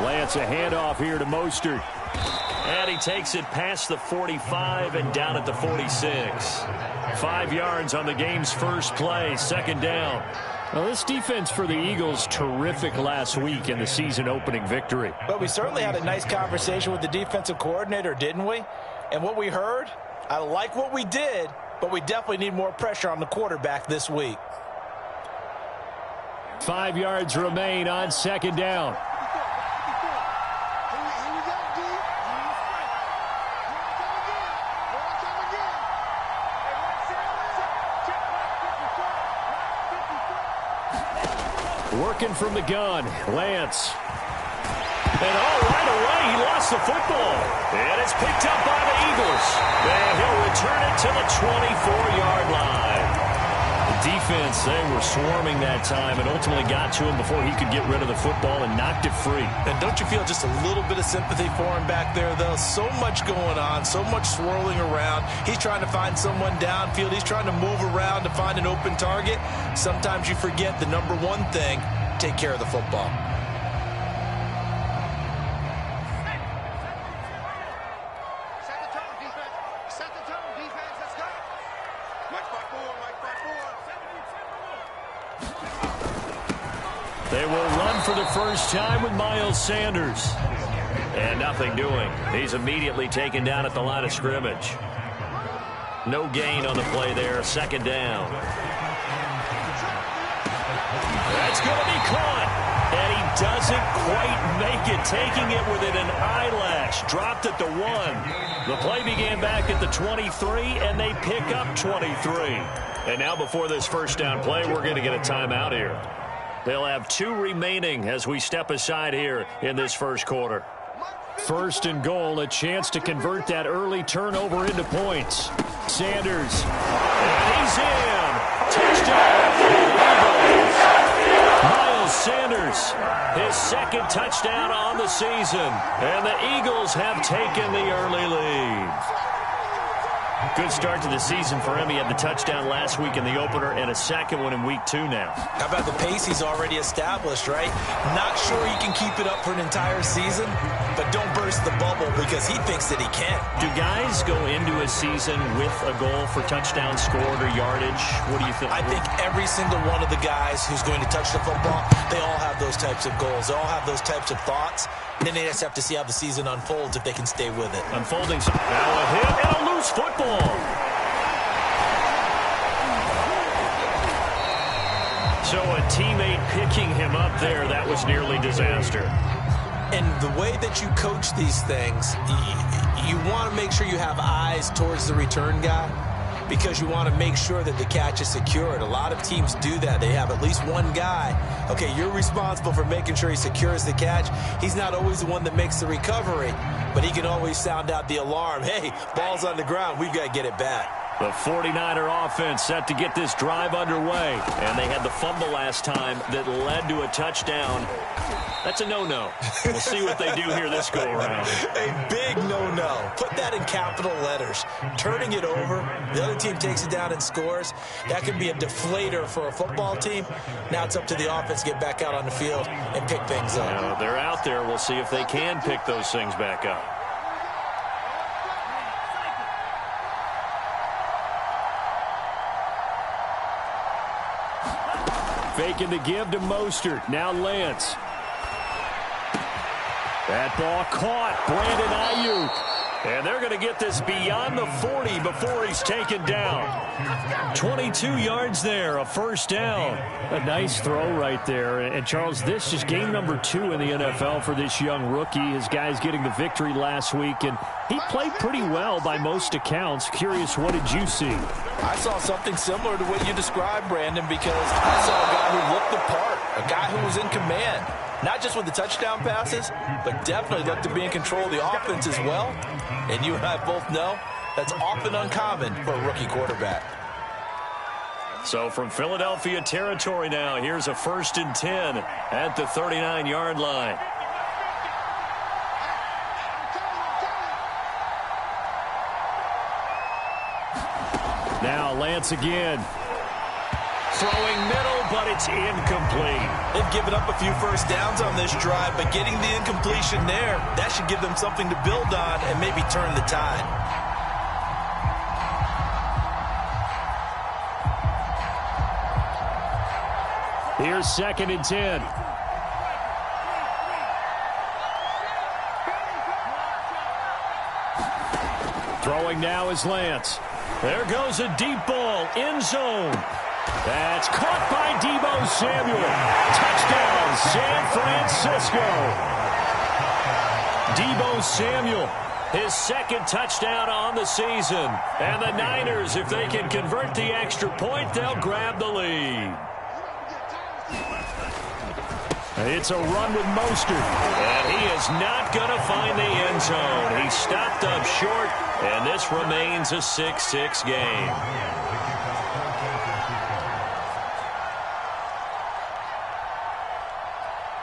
Lance, a handoff here to Mostert. And he takes it past the 45 and down at the 46. 5 yards on the game's first play, second down. Well, this defense for the Eagles, terrific last week in the season-opening victory. But we certainly had a nice conversation with the defensive coordinator, didn't we? And what we heard, I like what we did, but we definitely need more pressure on the quarterback this week. 5 yards remain on second down. Working from the gun, Lance. And right away, he lost the football. And it's picked up by the Eagles. And he'll return it to the 24-yard line. The defense, they were swarming that time and ultimately got to him before he could get rid of the football and knocked it free. And don't you feel just a little bit of sympathy for him back there, though? So much going on, so much swirling around. He's trying to find someone downfield. He's trying to move around to find an open target. Sometimes you forget the number one thing, take care of the football. They will run for the first time with Miles Sanders. And nothing doing. He's immediately taken down at the line of scrimmage. No gain on the play there. Second down. That's going to be caught. And he doesn't quite make it. Taking it within an eyelash. Dropped at the 1. The play began back at the 23, and they pick up 23. And now before this first down play, we're going to get a timeout here. They'll have 2 remaining as we step aside here in this first quarter. First and goal, a chance to convert that early turnover into points. Sanders. And he's in. Touchdown. Eagles. Miles Sanders. His second touchdown on the season. And the Eagles have taken the early lead. Good start to the season for him. He had the touchdown last week in the opener and a second one in week 2 now. How about the pace he's already established, right? Not sure he can keep it up for an entire season, but don't burst the bubble because he thinks that he can. Do guys go into a season with a goal for touchdown scored or yardage? What do you think? I think every single one of the guys who's going to touch the football, they all have those types of goals. They all have those types of thoughts. And then they just have to see how the season unfolds if they can stay with it. Unfolding. Now a hit and a loose football. So a teammate picking him up there, that was nearly disaster. And the way that you coach these things, you want to make sure you have eyes towards the return guy because you want to make sure that the catch is secured. A lot of teams do that. They have at least one guy. Okay, you're responsible for making sure he secures the catch. He's not always the one that makes the recovery, but he can always sound out the alarm. Hey, ball's on the ground. We've got to get it back. The 49er offense set to get this drive underway. And they had the fumble last time that led to a touchdown. That's a no-no. We'll see what they do here this go-around. A big no-no. Put that in capital letters. Turning it over, the other team takes it down and scores. That could be a deflator for a football team. Now it's up to the offense to get back out on the field and pick things up. Now, they're out there. We'll see if they can pick those things back up. Faking the give to Mostert. Now Lance. That ball caught. Brandon Ayuk. And they're going to get this beyond the 40 before he's taken down. 22 yards there, a first down. A nice throw right there. And Charles, this is game number 2 in the NFL for this young rookie. His guys getting the victory last week, and he played pretty well by most accounts. Curious, what did you see? I saw something similar to what you described, Brandon, because I saw a guy who looked the part, a guy who was in command. Not just with the touchdown passes, but definitely looked to be in control of the offense as well. And you and I both know that's often uncommon for a rookie quarterback. So from Philadelphia territory now, here's a 1st and 10 at the 39-yard line. Now Lance again. throwing middle, but it's incomplete. They've given up a few first downs on this drive, but getting the incompletion there, that should give them something to build on and maybe turn the tide. Here's 2nd and 10. Throwing now is Lance. There goes a deep ball, end zone. That's caught by Deebo Samuel. Touchdown, San Francisco. Deebo Samuel, his 2nd touchdown on the season. And the Niners, if they can convert the extra point, they'll grab the lead. It's a run with Mostert. And he is not going to find the end zone. He stopped up short, and this remains a 6-6 game.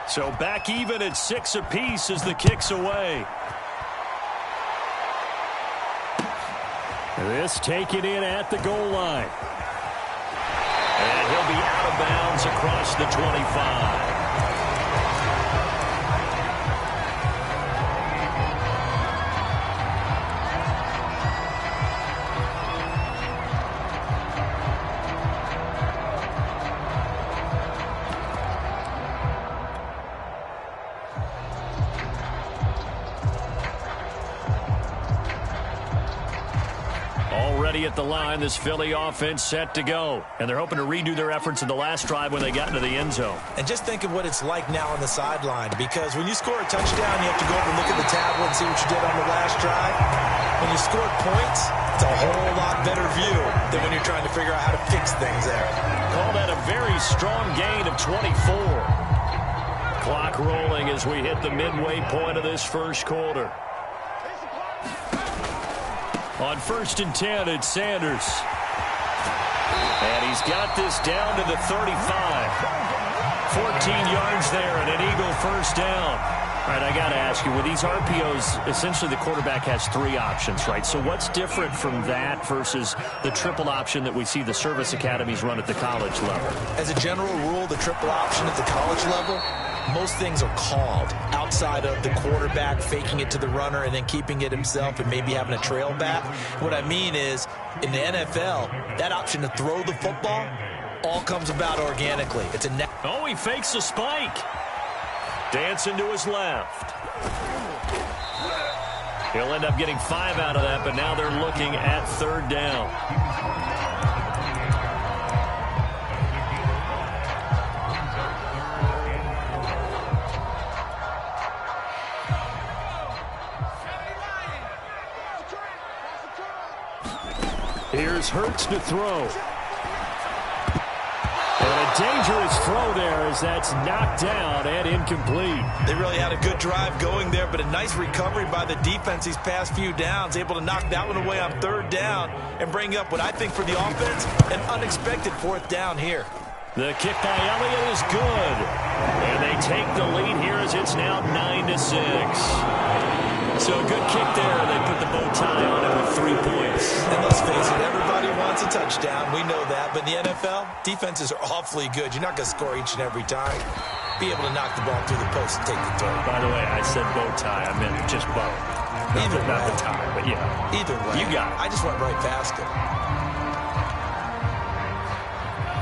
So back even at 6 apiece as the kick's away. This taken in at the goal line. And he'll be out of bounds across the 25. At the line, this Philly offense set to go. And they're hoping to redo their efforts in the last drive when they got into the end zone. And just think of what it's like now on the sideline, because when you score a touchdown, you have to go over and look at the tablet and see what you did on the last drive. When you score points, it's a whole lot better view than when you're trying to figure out how to fix things there. Call that a very strong gain of 24. Clock rolling as we hit the midway point of this first quarter. On 1st and 10, it's Sanders. And he's got this down to the 35. 14 yards there and an Eagle first down. All right, I got to ask you, with these RPOs, essentially the quarterback has 3 options, right? So what's different from that versus the triple option that we see the service academies run at the college level? As a general rule, the triple option at the college level, most things are called outside of the quarterback faking it to the runner and then keeping it himself and maybe having a trail back. What I mean is, in the NFL, that option to throw the football all comes about organically. It's a he fakes a spike. Dancing to his left. He'll end up getting 5 out of that, but now they're looking at 3rd down. Here's Hurts to throw. And a dangerous throw there as that's knocked down and incomplete. They really had a good drive going there, but a nice recovery by the defense these past few downs, able to knock that one away on 3rd down and bring up what I think for the offense, an unexpected 4th down here. The kick by Elliott is good. And they take the lead here as it's now 9-6. So a good kick there. They put the bow tie on it with 3 points. And let's face it, everybody wants a touchdown. We know that. But in the NFL, defenses are awfully good. You're not going to score each and every time. Be able to knock the ball through the post and take the throw. By the way, I said bow tie. I meant just bow. Not the tie, but yeah. Either way. You got it. I just went right past it.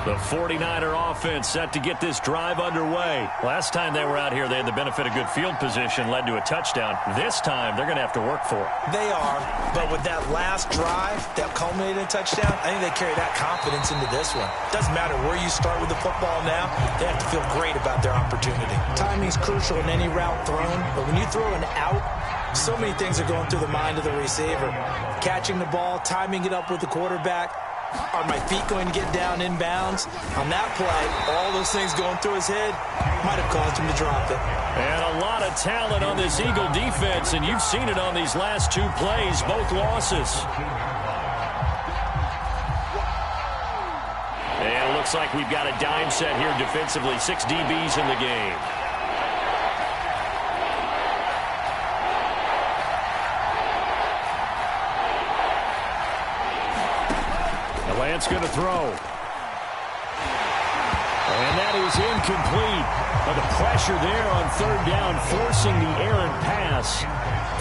The 49er offense set to get this drive underway. Last time they were out here, they had the benefit of good field position, led to a touchdown. This time, they're going to have to work for it. They are, but with that last drive that culminated in a touchdown, I think they carry that confidence into this one. Doesn't matter where you start with the football now, they have to feel great about their opportunity. Timing's crucial in any route thrown, but when you throw an out, so many things are going through the mind of the receiver. Catching the ball, timing it up with the quarterback. Are my feet going to get down inbounds? On that play, all those things going through his head might have caused him to drop it. And a lot of talent on this Eagle defense, and you've seen it on these last 2 plays, both losses. And it looks like we've got a dime set here defensively. 6 DBs in the game. Lance going to throw. that is incomplete. But the pressure there on third down, forcing the errant pass.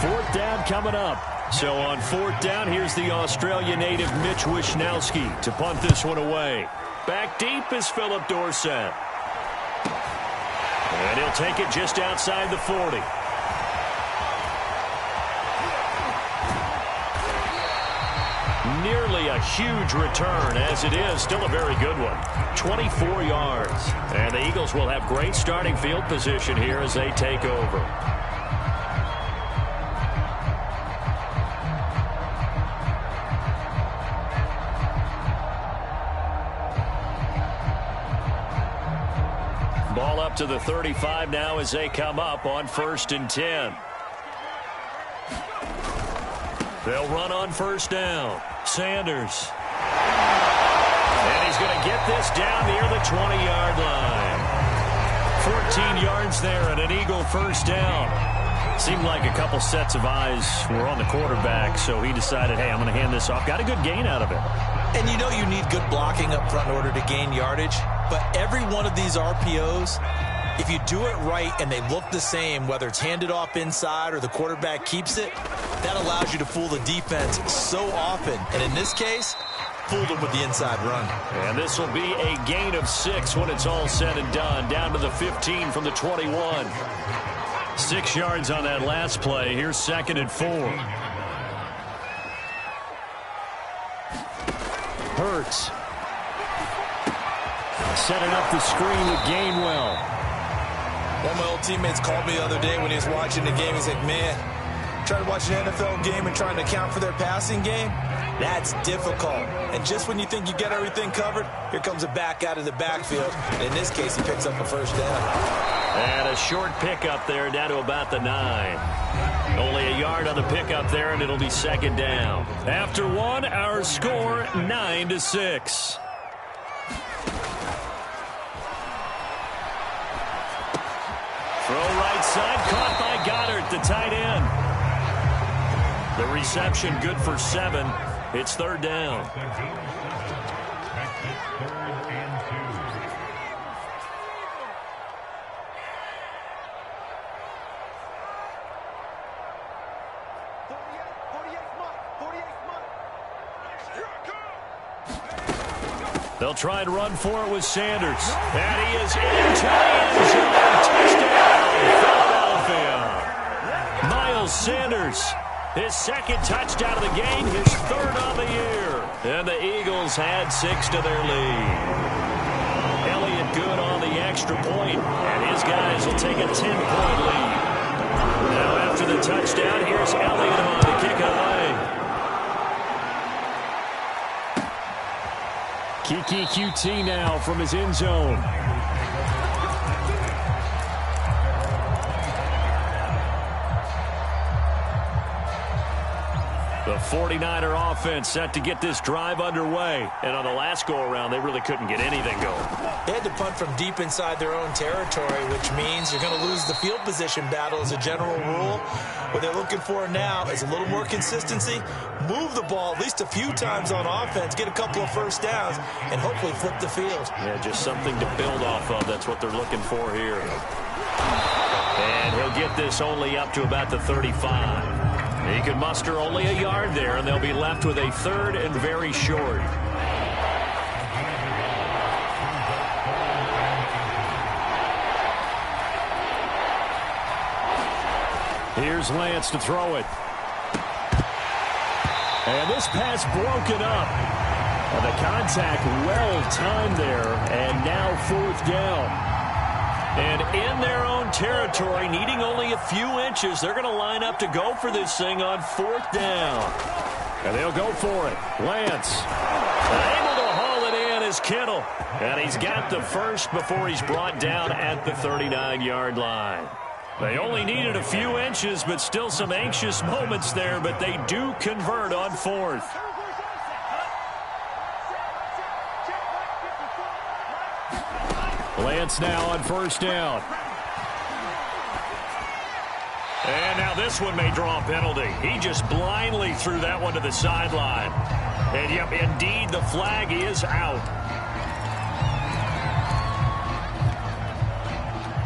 Fourth down coming up. So on fourth down, here's the Australia native Mitch Wishnowsky to punt this one away. Back deep is Philip Dorsett. And he'll take it just outside the 40. Nearly a huge return, as it is still a very good one. 24 yards. And the Eagles will have great starting field position here as they take over. Ball up to the 35 now as they come up on 1st and 10. They'll run on first down. Sanders. And he's going to get this down near the 20-yard line. 14 yards there and an Eagle first down. Seemed like a couple sets of eyes were on the quarterback, so he decided, hey, I'm going to hand this off. Got a good gain out of it. And you know you need good blocking up front in order to gain yardage. But every one of these RPOs, if you do it right and they look the same, whether it's handed off inside or the quarterback keeps it, that allows you to fool the defense so often. And in this case, fooled them with the inside run. And this will be a gain of 6 when it's all said and done. Down to the 15 from the 21. 6 yards on that last play. Here's 2nd and 4. Hurts. Setting up the screen with Gainwell. One of my old teammates called me the other day when he was watching the game. He's like, man, trying to watch an NFL game and trying to account for their passing game, that's difficult. And just when you think you get everything covered, here comes a back out of the backfield. And in this case, he picks up a first down. And a short pickup there down to about the 9. Only a yard on the pickup there, and it'll be 2nd down. After one, our score 9-6. Throw right side, caught by Goddard, the tight end. The reception good for 7. It's 3rd down. They'll try and run for it with Sanders. And he is into the end zone. Touchdown, Philadelphia. Miles Sanders, his 2nd touchdown of the game, his 3rd on the year. And the Eagles had 6 to their lead. Elliott good on the extra point, and his guys will take a 10-point lead. Now after the touchdown, here's Elliott on the kick away. Kiki QT now from his end zone. The 49er offense set to get this drive underway. And on the last go-around, they really couldn't get anything going. They had to punt from deep inside their own territory, which means you're going to lose the field position battle as a general rule. What they're looking for now is a little more consistency, move the ball at least a few times on offense, get a couple of first downs, and hopefully flip the field. Yeah, just something to build off of. That's what they're looking for here. And he'll get this only up to about the 35. He could muster only a yard there, and they'll be left with a 3rd and very short. Here's Lance to throw it. And this pass broken up. And the contact well timed there, and now 4th down. And in their own territory, needing only a few inches, they're going to line up to go for this thing on 4th down. And they'll go for it. Lance able to haul it in is Kittle. And he's got the first before he's brought down at the 39-yard line. They only needed a few inches, but still some anxious moments there, but they do convert on 4th. Lance now on 1st down. And now this one may draw a penalty. He just blindly threw that one to the sideline. And, yep, indeed, the flag is out.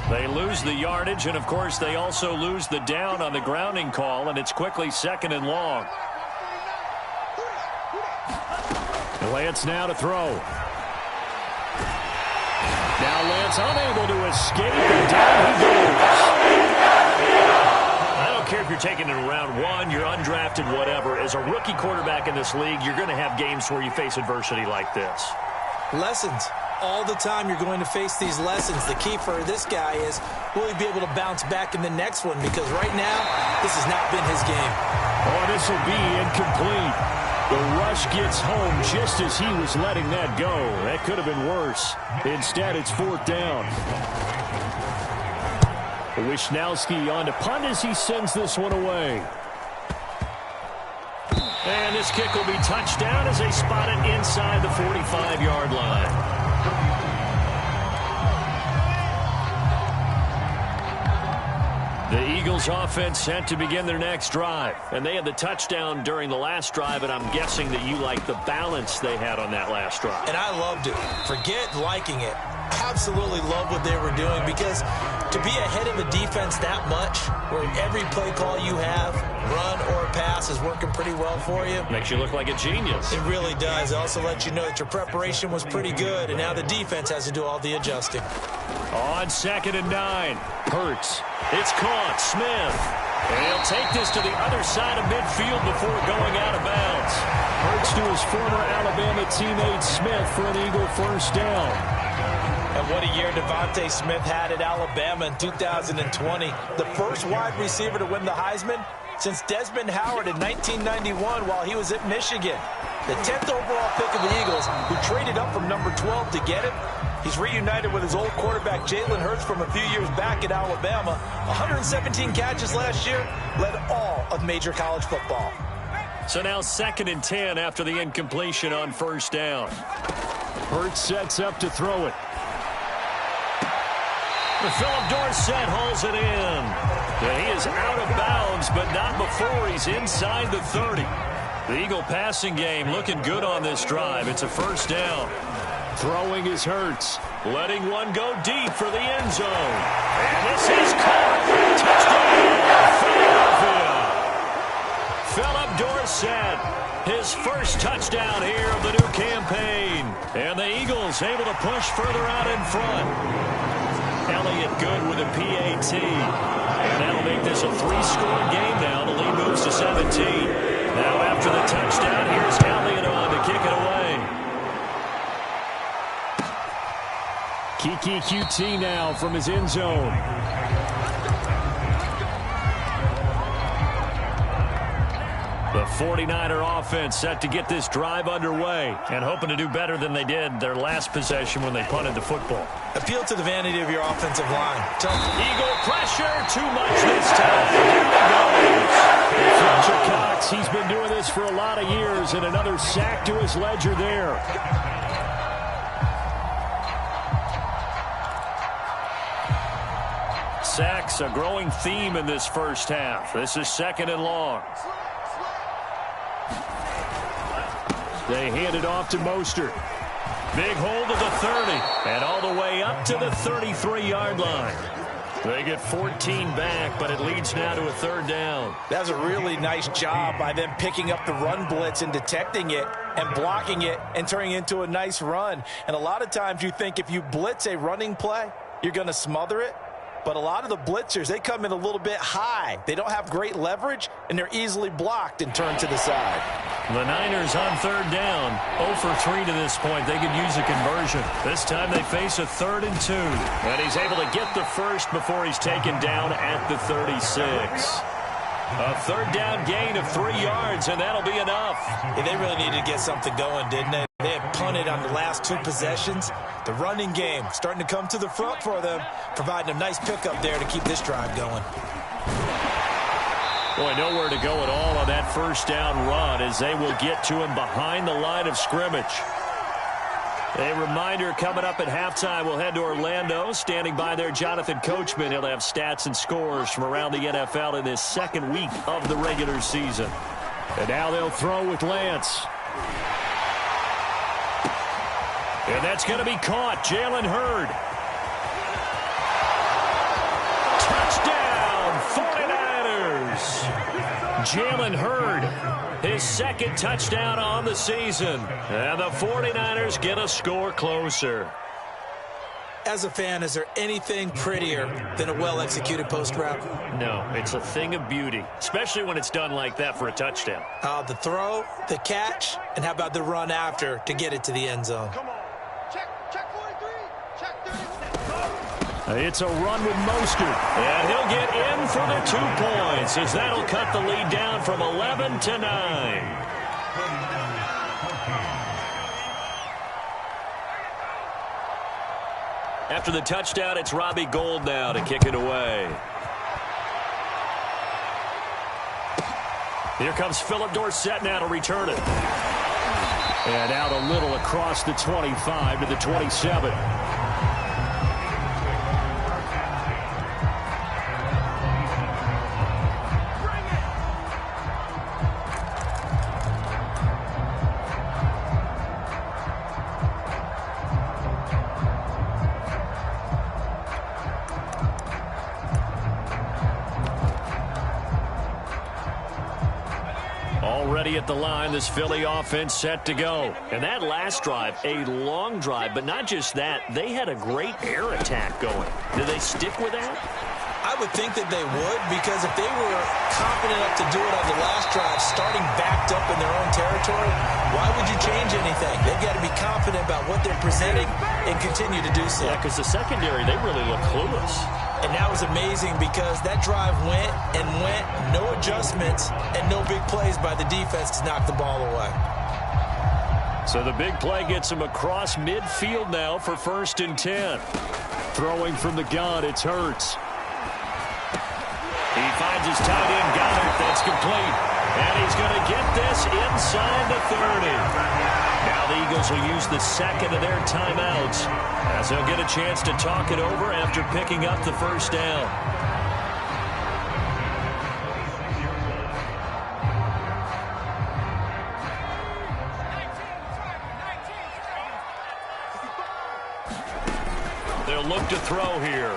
They lose the yardage, and, of course, they also lose the down on the grounding call, and it's quickly 2nd and long. Lance now to throw. Now Lance unable to escape, and down he goes. I don't care if you're taking it in round 1, you're undrafted, whatever. As a rookie quarterback in this league, you're going to have games where you face adversity like this. Lessons. All the time you're going to face these lessons. The key for this guy is, will he be able to bounce back in the next one? Because right now, this has not been his game. Oh, this will be incomplete. The rush gets home just as he was letting that go. That could have been worse. Instead, it's 4th down. Wishnowski on to punt as he sends this one away. And this kick will be touchdown as they spot it inside the 45-yard line. The Eagles offense set to begin their next drive. And they had the touchdown during the last drive, and I'm guessing that you like the balance they had on that last drive. And I loved it. Forget liking it. Absolutely love what they were doing, because to be ahead of a defense that much, where every play call you have, run or pass, is working pretty well for you. Makes you look like a genius. It really does. It also lets you know that your preparation was pretty good, and now the defense has to do all the adjusting. On 2nd and 9, Hurts. It's caught. Smith. And he'll take this to the other side of midfield before going out of bounds. Hurts to his former Alabama teammate Smith for an Eagle 1st down. And what a year Devontae Smith had at Alabama in 2020. The first wide receiver to win the Heisman since Desmond Howard in 1991 while he was at Michigan. The 10th overall pick of the Eagles, who traded up from number 12 to get him. He's reunited with his old quarterback Jalen Hurts from a few years back at Alabama. 117 catches last year, led all of major college football. So now 2nd and 10 after the incompletion on 1st down. Hurts sets up to throw it. Philip Dorsett hauls it in. And he is out of bounds, but not before he's inside the 30. The Eagle passing game looking good on this drive. It's a 1st down. Throwing is Hurts. Letting one go deep for the end zone. And this is caught. Touchdown, Philadelphia. Philip Dorsett, his first touchdown here of the new campaign. And the Eagles able to push further out in front. Elliott good with a PAT. And that'll make this a 3-score game now. The lead moves to 17. Now after the touchdown, here's Elliott on to kick it away. Kiki QT now from his end zone. The 49er offense set to get this drive underway and hoping to do better than they did their last possession when they punted the football. Appeal to the vanity of your offensive line. Eagle pressure, too much this time. Here it goes. Fletcher Cox, he's been doing this for a lot of years, and another sack to his ledger there. Sacks, a growing theme in this first half. This is 2nd and long. They hand it off to Mostert. Big hold of the 30, and all the way up to the 33-yard line. They get 14 back, but it leads now to a 3rd down. That was a really nice job by them picking up the run blitz and detecting it and blocking it and turning it into a nice run. And a lot of times you think if you blitz a running play, you're going to smother it. But a lot of the blitzers, they come in a little bit high. They don't have great leverage, and they're easily blocked and turned to the side. The Niners on 3rd down. 0 for 3 to this point. They could use a conversion. This time they face a 3rd and 2. And he's able to get the first before he's taken down at the 36. A 3rd down gain of 3 yards, and that'll be enough. Yeah, they really needed to get something going, didn't they? They had punted on the last 2 possessions. The running game starting to come to the front for them, providing a nice pickup there to keep this drive going. Boy, nowhere to go at all on that 1st down run as they will get to him behind the line of scrimmage. A reminder coming up at halftime, we'll head to Orlando. Standing by there, Jonathan Coachman. He'll have stats and scores from around the NFL in this 2nd week of the regular season. And now they'll throw with Lance. And that's going to be caught. Jalen Hurd. Jalen Hurd, his second touchdown on the season. And the 49ers get a score closer. As a fan, is there anything prettier than a well-executed post route? No, it's a thing of beauty, especially when it's done like that for a touchdown. The throw, the catch, and how about the run after to get it to the end zone? Come on. Check 43. Check 30. It's a run with Mostert. And he'll get in for the 2 points as that'll cut the lead down from 11 to 9. After the touchdown, it's Robbie Gould now to kick it away. Here comes Philip Dorsett now to return it. And out a little across the 25 to the 27. Already at the line, this Philly offense set to go. And that last drive, a long drive, but not just that, they had a great air attack going. Do they stick with that? I would think that they would, because if they were confident enough to do it on the last drive, starting backed up in their own territory, why would you change anything? They've got to be confident about what they're presenting and continue to do so. Yeah, because the secondary, they really look clueless. And that was amazing because that drive went and went, no adjustments, and no big plays by the defense to knock the ball away. So the big play gets him across midfield now for 1st and 10. Throwing from the gun, it's Hurts. He finds his tight end, Goddard. That's complete. And he's going to get this inside the 30. Now the Eagles will use the second of their timeouts as they'll get a chance to talk it over after picking up the first down. They'll look to throw here.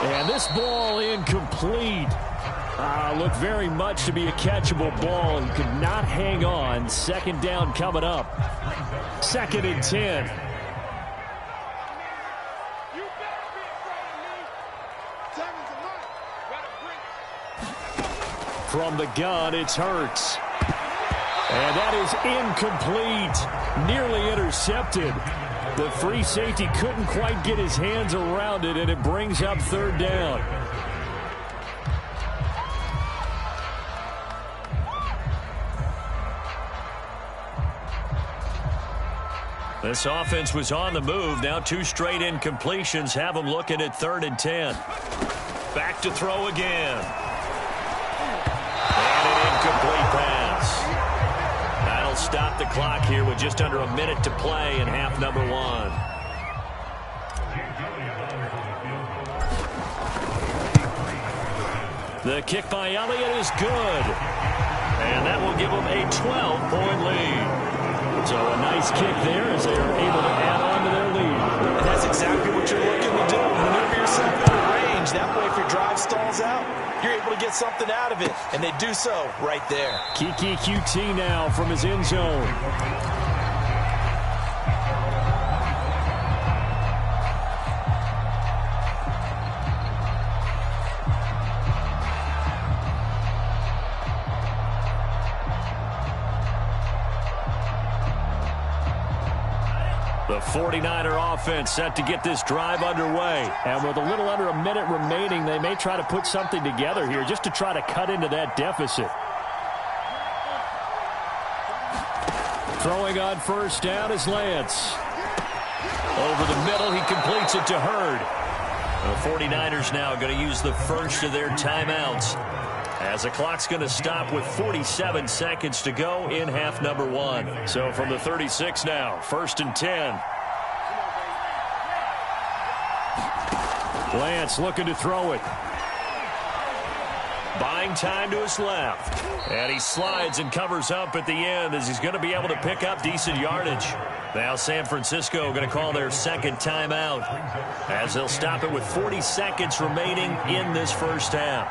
And this ball incomplete. Looked very much to be a catchable ball. He could not hang on. Second down coming up. 2nd and 10. From the gun, it's Hurts. And that is incomplete. Nearly intercepted. The free safety couldn't quite get his hands around it, and it brings up 3rd down. This offense was on the move. Now 2 straight incompletions have them looking at 3rd and 10. Back to throw again. And an incomplete pass. That'll stop the clock here with just under a minute to play in half number 1. The kick by Elliott is good. And that will give them a 12-point lead. So a nice kick there as they are able to add on to their lead. And that's exactly what you're looking to do. Maneuver yourself into range. That way, if your drive stalls out, you're able to get something out of it. And they do so right there. Kiki QT now from his end zone. The 49er offense set to get this drive underway. And with a little under a minute remaining, they may try to put something together here just to try to cut into that deficit. Throwing on 1st down is Lance. Over the middle, he completes it to Hurd. The 49ers now going to use the first of their timeouts, as the clock's going to stop with 47 seconds to go in half number 1. So from the 36 now, 1st and 10. Lance looking to throw it. Buying time to his left. And he slides and covers up at the end as he's going to be able to pick up decent yardage. Now San Francisco going to call their second timeout as they'll stop it with 40 seconds remaining in this first half.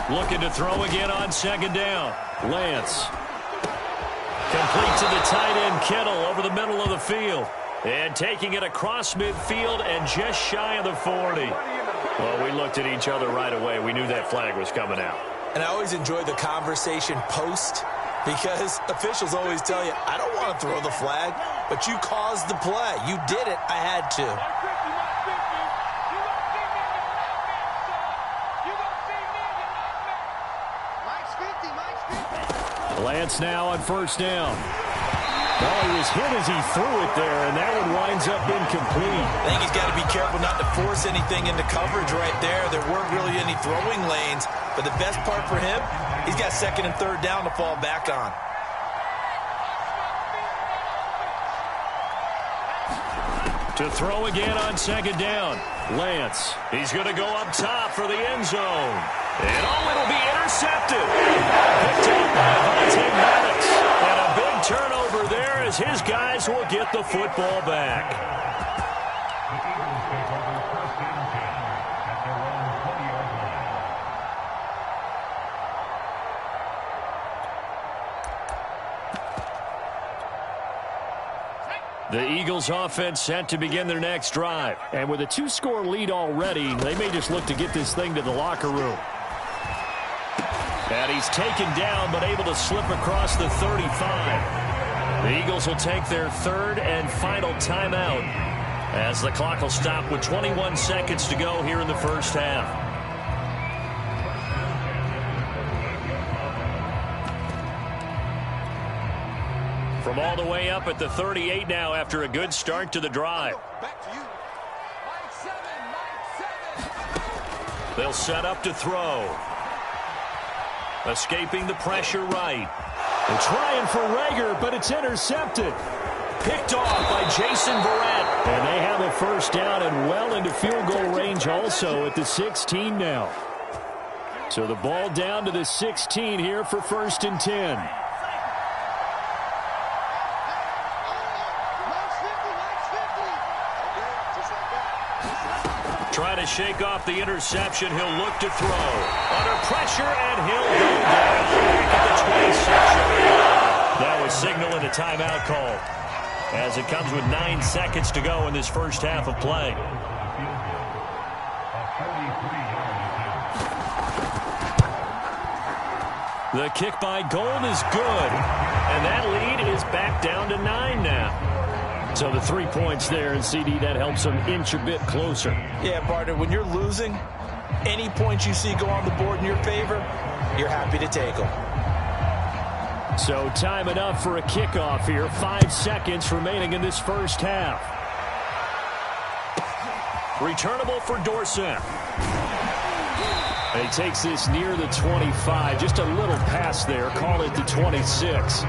Looking to throw again on second down. Lance. Complete to the tight end, Kittle, over the middle of the field. And taking it across midfield and just shy of the 40. Well, we looked at each other right away. We knew that flag was coming out. And I always enjoy the conversation post, because officials always tell you, I don't want to throw the flag, but you caused the play. You did it. I had to. Lance now on first down. Well, he was hit as he threw it there, and that one winds up incomplete. I think he's got to be careful not to force anything into coverage right there. There weren't really any throwing lanes, but the best part for him, he's got second and third down to fall back on. To throw again on second down. Lance. He's going to go up top for the end zone. And it'll be intercepted. Picked up by Vontae Maddox. And a big turnover there as his guys will get the football back. The Eagles offense set to begin their next drive. And with a 2-score lead already, they may just look to get this thing to the locker room. And he's taken down but able to slip across the 35. The Eagles will take their third and final timeout as the clock will stop with 21 seconds to go here in the first half. From all the way up at the 38 now after a good start to the drive. They'll set up to throw. Escaping the pressure right. They're trying for Rager, but it's intercepted. Picked off by Jason Verrett. And they have a first down and well into field goal range also at the 16 now. So the ball down to the 16 here for 1st and 10. Trying to shake off the interception. He'll look to throw. Under pressure, and he'll go down at the 26-yard line. That was signaling a timeout call as it comes with 9 seconds to go in this first half of play. The kick by Gold is good, and that lead is back down to 9 now. So the 3 points there, and CD, that helps them inch a bit closer. Yeah, partner, when you're losing, any points you see go on the board in your favor, you're happy to take them. So time enough for a kickoff here. 5 seconds remaining in this first half. Returnable for Dorsett. And he takes this near the 25. Just a little pass there. Call it the 26.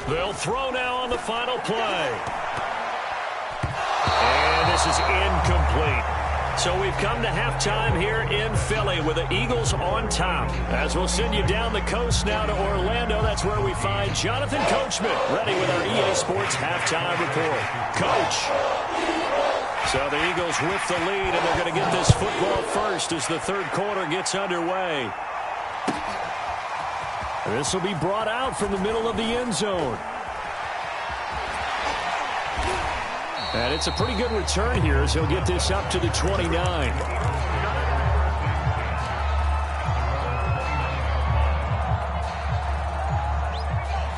They'll throw now on the final play. And this is incomplete. So we've come to halftime here in Philly with the Eagles on top. As we'll send you down the coast now to Orlando, that's where we find Jonathan Coachman ready with our EA Sports halftime report. Coach. So the Eagles with the lead, and they're going to get this football first as the third quarter gets underway. This will be brought out from the middle of the end zone. And it's a pretty good return here as he'll get this up to the 29.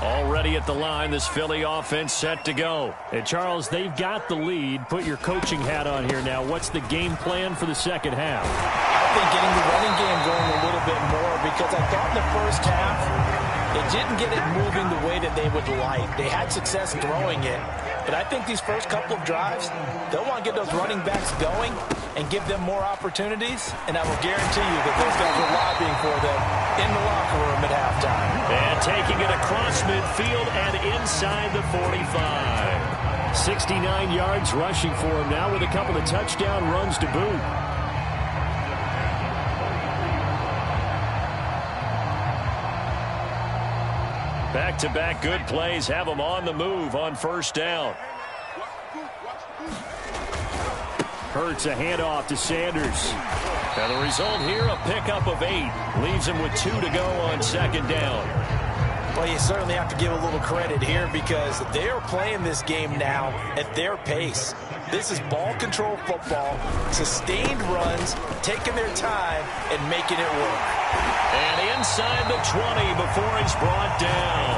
Already at the line, this Philly offense set to go. And Charles, they've got the lead. Put your coaching hat on here now. What's the game plan for the second half? I think getting the running game going a little bit more, because I thought in the first half they didn't get it moving the way that they would like. They had success throwing it, But I think these first couple of drives, they'll want to get those running backs going and give them more opportunities, and I will guarantee you that those guys are lobbying for them in the locker room at halftime. And taking it across midfield and inside the 45. 69 yards rushing for him now with a couple of touchdown runs to boot. Back-to-back good plays have them on the move on first down. Hurts a handoff to Sanders. And the result here, a pickup of 8. Leaves him with 2 to go on second down. Well, you certainly have to give a little credit here because they are playing this game now at their pace. This is ball control football, sustained runs, taking their time and making it work. And inside the 20 before he's brought down.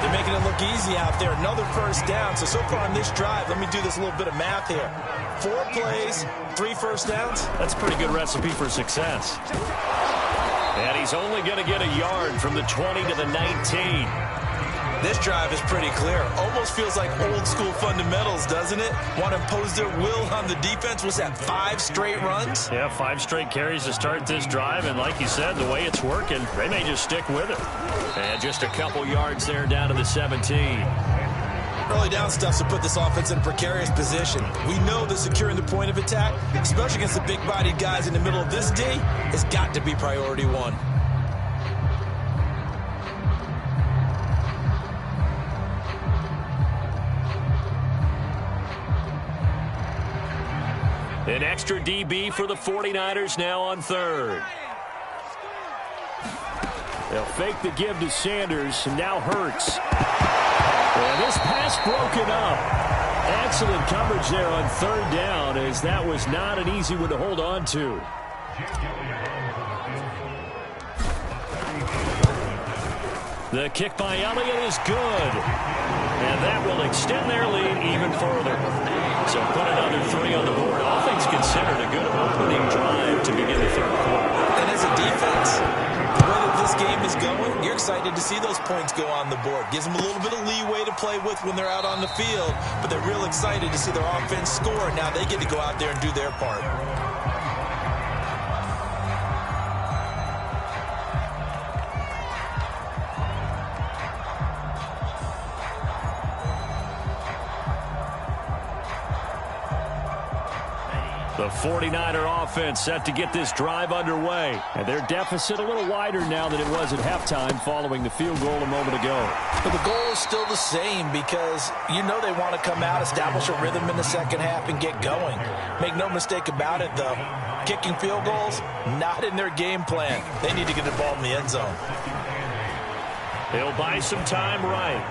They're making it look easy out there. Another first down. So far on this drive, let me do this little bit of math here. 4 plays, 3 first downs. That's a pretty good recipe for success. And he's only going to get a yard from the 20 to the 19. This drive is pretty clear. Almost feels like old school fundamentals, doesn't it? Want to impose their will on the defense. Was that 5 straight runs? Yeah, 5 straight carries to start this drive. And like you said, the way it's working, they may just stick with it. And just a couple yards there down to the 17. Early down stuff to put this offense in a precarious position. We know that securing the point of attack, especially against the big-bodied guys in the middle of this D, has got to be priority 1. An extra DB for the 49ers now on third. They'll fake the give to Sanders, and now Hurts. And this pass broken up. Excellent coverage there on third down, as that was not an easy one to hold on to. The kick by Elliott is good. And that will extend their lead even further. So put another 3 on the board. All things considered, a good opening drive to begin the third quarter. And as a defense, the way that this game is going, you're excited to see those points go on the board. Gives them a little bit of leeway to play with when they're out on the field, but they're real excited to see their offense score. Now they get to go out there and do their part. The 49er offense set to get this drive underway. And their deficit a little wider now than it was at halftime following the field goal a moment ago. But the goal is still the same because you know they want to come out, establish a rhythm in the second half, and get going. Make no mistake about it, though. Kicking field goals, not in their game plan. They need to get the ball in the end zone. He'll buy some time right.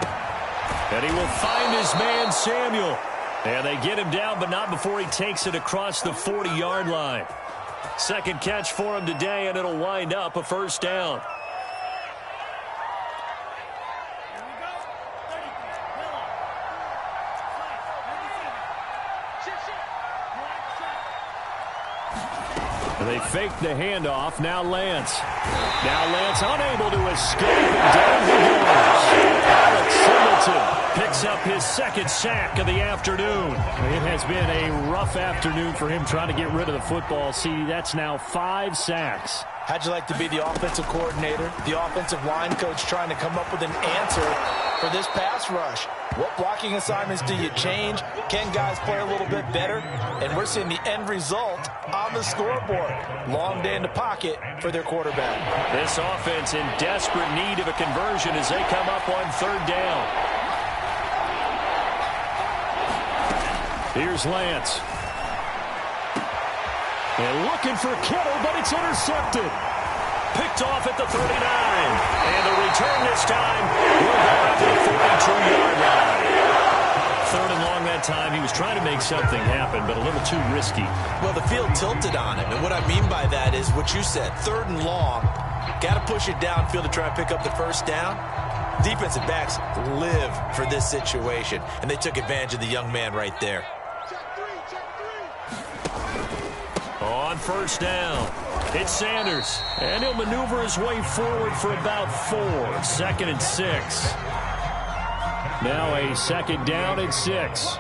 And he will find his man, Samuel. And they get him down, but not before he takes it across the 40-yard line. Second catch for him today, and it'll wind up a first down. And they fake the handoff. Now Lance. Now Lance unable to escape, and down he goes. Alex Singleton picks up his second sack of the afternoon. It has been a rough afternoon for him trying to get rid of the football. See, that's now 5 sacks. How'd you like to be the offensive coordinator, the offensive line coach trying to come up with an answer for this pass rush? What blocking assignments do you change? Can guys play a little bit better? And we're seeing the end result on the scoreboard. Long day in the pocket for their quarterback. This offense in desperate need of a conversion as they come up on third down. Here's Lance. And looking for Kittle, but it's intercepted. Picked off at the 39. And the return this time will go up to the 42-yard line. Third and long that time. He was trying to make something happen, but a little too risky. Well, the field tilted on him. And what I mean by that is what you said. Third and long. Got to push it downfield to try and pick up the first down. Defensive backs live for this situation. And they took advantage of the young man right there. On first down, it's Sanders. And he'll maneuver his way forward for about 4. Second and 6. Now a 2nd down and 6.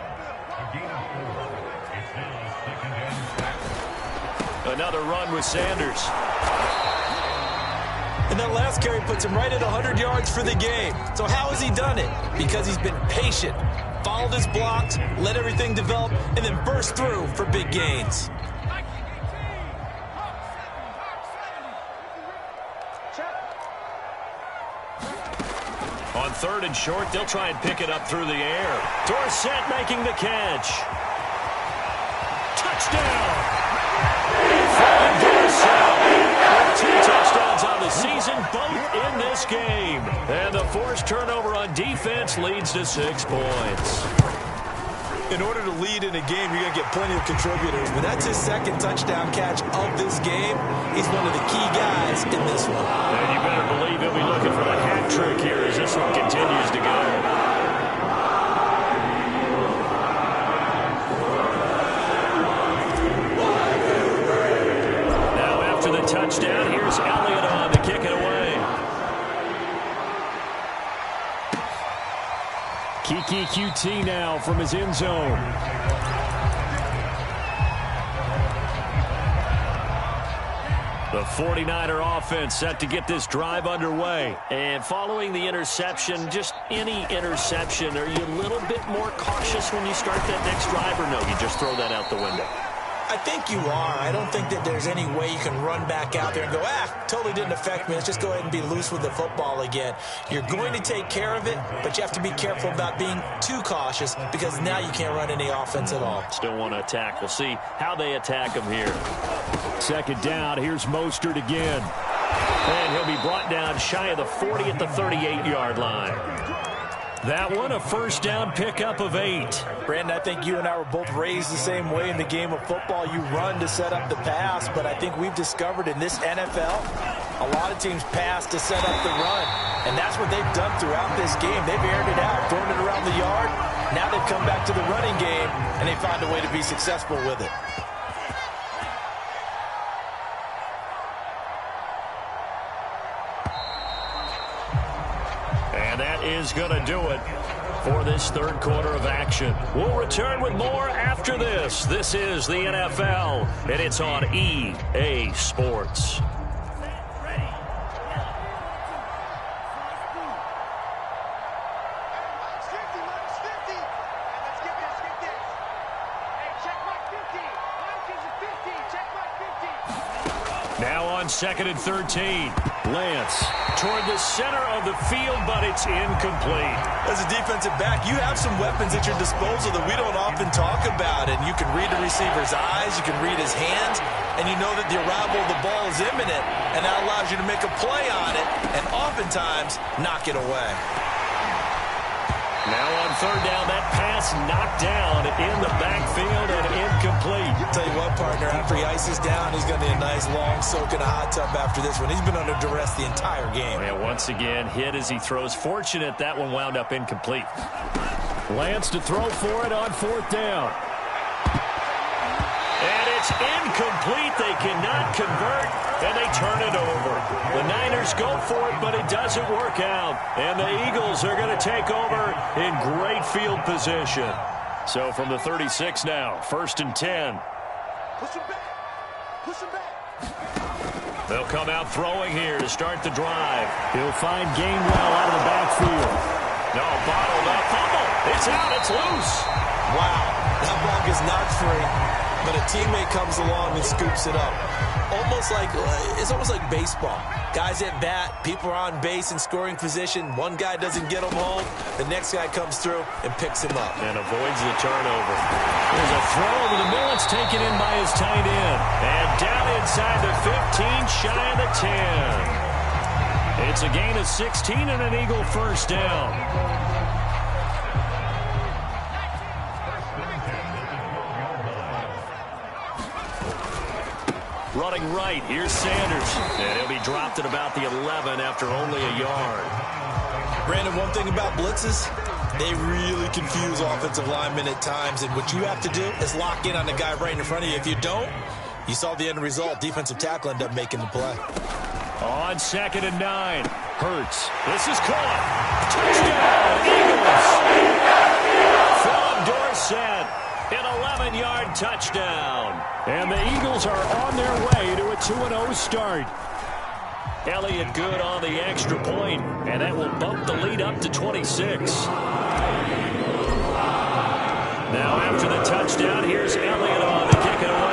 Another run with Sanders. And that last carry puts him right at 100 yards for the game. So how has he done it? Because he's been patient, followed his blocks, let everything develop, and then burst through for big gains. On 3rd and short, they'll try and pick it up through the air. Dorsett making the catch. Touchdown! With 2 touchdowns on the season, both in this game. And the forced turnover on defense leads to 6 points. In order to lead in a game, you're going to get plenty of contributors. But that's his 2nd touchdown catch of this game. He's one of the key guys in this one. And you better believe he'll be looking for the hat trick here as this one continues to go. Now after the touchdown, here's Elliott on to kick it away. Kiki QT now from his end zone. The 49er offense set to get this drive underway. And following the interception, just any interception, are you a little bit more cautious when you start that next drive, or no, you just throw that out the window? I think you are. I don't think that there's any way you can run back out there and go, totally didn't affect me. Let's just go ahead and be loose with the football again. You're going to take care of it, but you have to be careful about being too cautious because now you can't run any offense at all. Still want to attack. We'll see how they attack him here. 2nd down. Here's Mostert again. And he'll be brought down shy of the 40 at the 38-yard line. That one, a 1st down pickup of 8. Brandon, I think you and I were both raised the same way in the game of football. You run to set up the pass, but I think we've discovered in this NFL, a lot of teams pass to set up the run. And that's what they've done throughout this game. They've aired it out, thrown it around the yard. Now they've come back to the running game, and they find a way to be successful with it. Is going to do it for this 3rd quarter of action. We'll return with more after this. This is the NFL, and it's on EA Sports. Now on 2nd and 13. Lance toward the center of the field, but it's incomplete. As a defensive back, you have some weapons at your disposal that we don't often talk about. And you can read the receiver's eyes, you can read his hands, and you know that the arrival of the ball is imminent, and that allows you to make a play on it and oftentimes knock it away. Now on 3rd down, that pass knocked down in the backfield and incomplete. Tell you what, partner, after he ices down, he's going to need a nice long soak in a hot tub after this one. He's been under duress the entire game. And once again, hit as he throws. Fortunate that one wound up incomplete. Lance to throw for it on 4th down. And it's incomplete. They cannot convert, and they turn it over. The Niners go for it, but it doesn't work out. And the Eagles are going to take over in great field position. So from the 36 now, 1st and 10. Push him back. Push him back. They'll come out throwing here to start the drive. He'll find Gainwell out of the backfield. No, bottled up. Fumble. It's out. It's loose. Wow. That ball gets knocked free, but a teammate comes along and scoops it up. It's almost like baseball. Guys at bat, people are on base in scoring position. One guy doesn't get him home. The next guy comes through and picks him up. And avoids the turnover. There's a throw over the middle. It's taken in by his tight end. And down inside the 15, shy of the 10. It's a gain of 16 and an Eagle 1st down. Running right, here's Sanders. And he'll be dropped at about the 11 after only a yard. Brandon, one thing about blitzes, they really confuse offensive linemen at times. And what you have to do is lock in on the guy right in front of you. If you don't, you saw the end result. Defensive tackle ended up making the play. On 2nd and 9. Hurts. This is caught. Touchdown, Eagles. Philip Dorsett, an 11-yard touchdown. And the Eagles are on their way to a 2-0 start. Elliott good on the extra point, and that will bump the lead up to 26. Now after the touchdown, here's Elliott on to kick it away.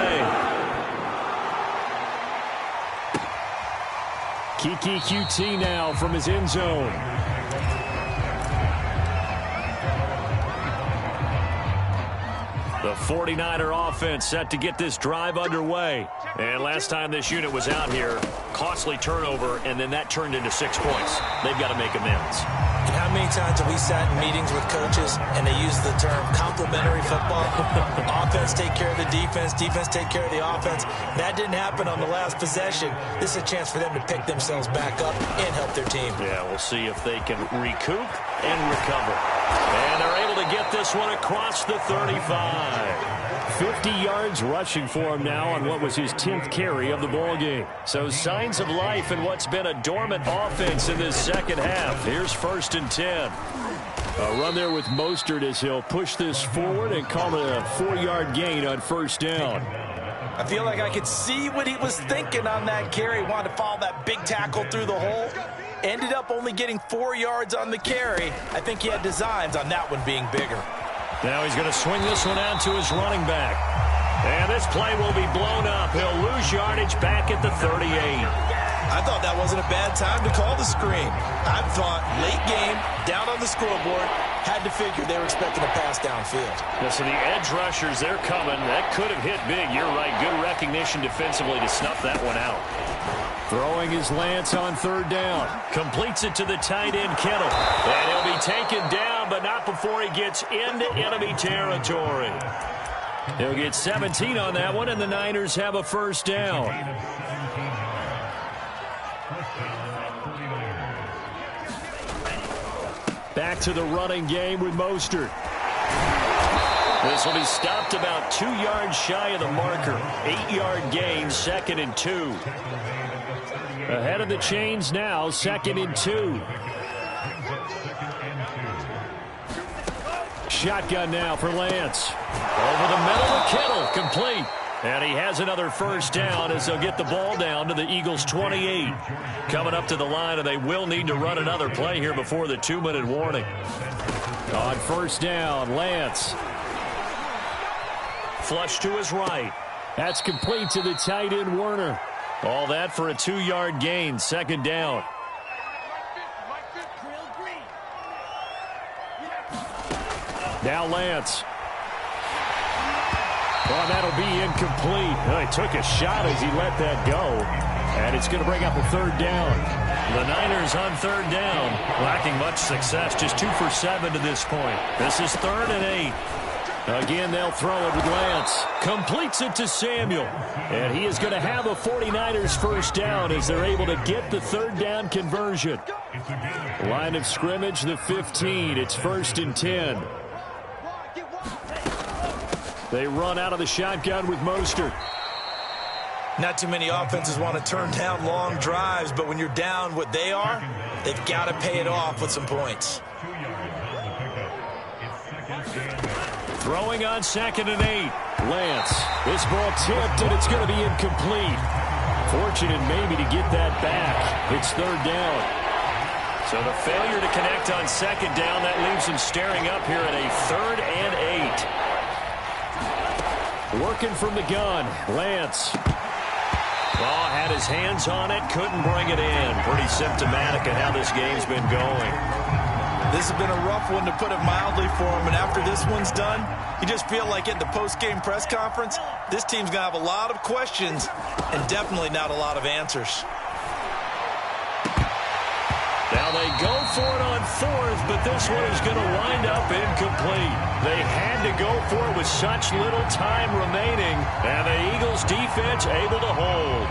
Kiki QT now from his end zone. The 49er offense set to get this drive underway. And last time this unit was out here, costly turnover, and then that turned into 6 points. They've got to make amends. And how many times have we sat in meetings with coaches and they use the term complementary football? Offense take care of the defense, defense take care of the offense. That didn't happen on the last possession. This is a chance for them to pick themselves back up and help their team. Yeah, we'll see if they can recoup and recover. And they're able to get this one across the 35. 50 yards rushing for him now on what was his 10th carry of the ballgame. So signs of life in what's been a dormant offense in this second half. Here's 1st and 10. A run there with Mostert as he'll push this forward and call it a 4-yard gain on 1st down. I feel like I could see what he was thinking on that carry. Wanted to follow that big tackle through the hole. Ended up only getting 4 yards on the carry. I think he had designs on that one being bigger. Now he's going to swing this one out to his running back. And this play will be blown up. He'll lose yardage back at the 38. I thought that wasn't a bad time to call the screen. I thought late game, down on the scoreboard, had to figure they were expecting a pass downfield. Yeah, so the edge rushers, they're coming. That could have hit big. You're right. Good recognition defensively to snuff that one out. Throwing his Lance on 3rd down. Completes it to the tight end, Kittle. And he'll be taken down, but not before he gets into enemy territory. He'll get 17 on that one, and the Niners have a 1st down. Back to the running game with Mostert. This will be stopped about 2 yards shy of the marker. 8-yard gain, 2nd and 2. Ahead of the chains now, 2nd and 2. Shotgun now for Lance. Over the middle to Kittle, complete. And he has another 1st down as they'll get the ball down to the Eagles' 28. Coming up to the line, and they will need to run another play here before the 2-minute warning. On 1st down, Lance. Flush to his right. That's complete to the tight end, Werner. All that for a 2-yard gain, 2nd down. Now Lance. Oh, that'll be incomplete. Well, he took a shot as he let that go. And it's going to bring up a 3rd down. The Niners on 3rd down. Lacking much success, just 2 for 7 to this point. This is 3rd and 8. Again, they'll throw it with Lance. Completes it to Samuel. And he is going to have a 49ers 1st down as they're able to get the 3rd down conversion. Line of scrimmage, the 15. It's 1st and 10. They run out of the shotgun with Mostert. Not too many offenses want to turn down long drives, but when you're down what they are, they've got to pay it off with some points. Throwing on 2nd and 8. Lance. This ball tipped, and it's going to be incomplete. Fortunate maybe to get that back. It's 3rd down. So the failure to connect on 2nd down, that leaves him staring up here at a 3rd and 8. Working from the gun, Lance. Oh, had his hands on it, couldn't bring it in. Pretty symptomatic of how this game's been going. This has been a rough one, to put it mildly, for him. And after this one's done, you just feel like at the post-game press conference, this team's going to have a lot of questions and definitely not a lot of answers. Now they go for it on 4th, but this one is going to wind up incomplete. They had to go for it with such little time remaining, and the Eagles defense able to hold.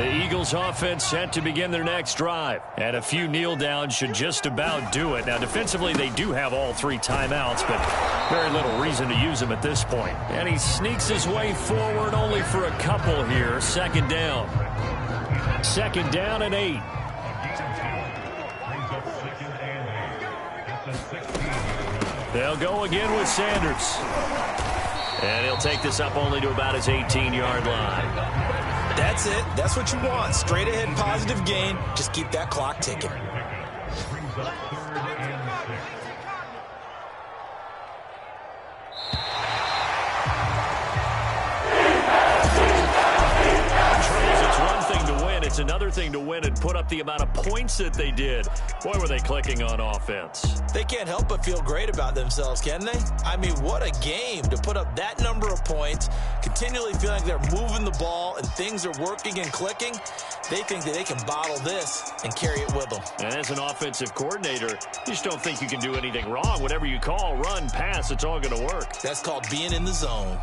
The Eagles offense set to begin their next drive. And a few kneel downs should just about do it. Now, defensively, they do have all 3 timeouts, but very little reason to use them at this point. And he sneaks his way forward only for a couple here. Second down. Second down and 8. They'll go again with Sanders. And he'll take this up only to about his 18-yard line. That's it. That's what you want. Straight ahead positive gain. Just keep that clock ticking. It's another thing to win and put up the amount of points that they did. Boy, were they clicking on offense. They can't help but feel great about themselves, can they? I mean, what a game to put up that number of points, continually feeling like they're moving the ball and things are working and clicking. They think that they can bottle this and carry it with them. And as an offensive coordinator, you just don't think you can do anything wrong. Whatever you call, run, pass, it's all going to work. That's called being in the zone.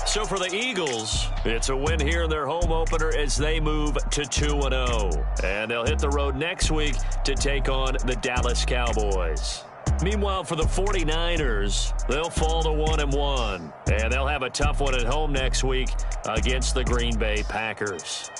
So for the Eagles, it's a win here in their home opener as they move to 2-0. And they'll hit the road next week to take on the Dallas Cowboys. Meanwhile, for the 49ers, they'll fall to 1-1. And they'll have a tough one at home next week against the Green Bay Packers.